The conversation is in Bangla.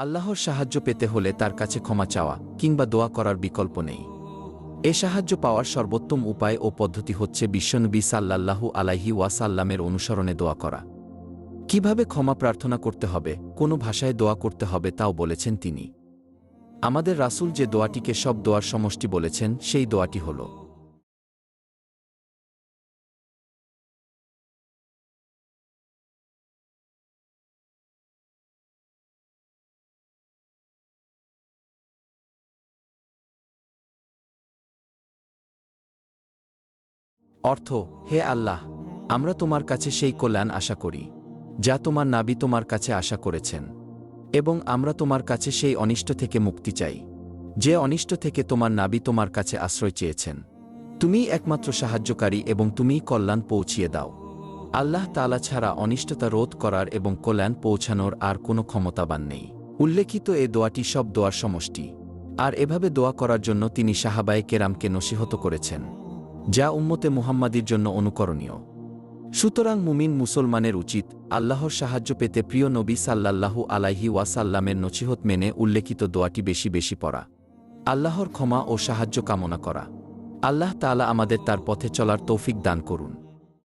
আল্লাহর সাহায্য পেতে হলে তার কাছে ক্ষমা চাওয়া কিংবা দোয়া করার বিকল্প নেই। এ সাহায্য পাওয়ার সর্বোত্তম উপায় ও পদ্ধতি হচ্ছে বিশ্বনবী সাল্লাল্লাহু আলাইহি ওয়াসাল্লামের অনুসরণে দোয়া করা। কিভাবে ক্ষমা প্রার্থনা করতে হবে, কোন ভাষায় দোয়া করতে হবে তাও বলেছেন তিনি। আমাদের রাসূল যে দোয়াটিকে সব দোয়ার সমষ্টি বলেছেন সেই দোয়াটি হল, অর্থ, হে আল্লাহ, আমরা তোমার কাছে সেই কল্যাণ আশা করি যা তোমার নাবী তোমার কাছে আশা করেছেন, এবং আমরা তোমার কাছে সেই অনিষ্ট থেকে মুক্তি চাই যে অনিষ্ট থেকে তোমার নাবী তোমার কাছে আশ্রয় চেয়েছেন। তুমিই একমাত্র সাহায্যকারী এবং তুমিই কল্যাণ পৌঁছিয়ে দাও। আল্লাহ তাআলা ছাড়া অনিষ্টতা রোধ করার এবং কল্যাণ পৌঁছানোর আর কোনো ক্ষমতাবান নেই। উল্লেখিত এ দোয়াটি সব দোয়ার সমষ্টি, আর এভাবে দোয়া করার জন্য তিনি সাহাবায়ে কেরামকে নসিহত করেছেন, যা উম্মতে মুহাম্মাদির জন্য অনুকরণীয়। সুতরাং মুমিন মুসলমানের উচিত আল্লাহর সাহায্য পেতে প্রিয় নবী সাল্লাল্লাহু আলাইহি ওয়াসাল্লামের নসিহত মেনে উল্লেখিত দোয়াটি বেশি বেশি পড়া, আল্লাহর ক্ষমা ও সাহায্য কামনা করা। আল্লাহ তাআলা আমাদের তার পথে চলার তৌফিক দান করুন।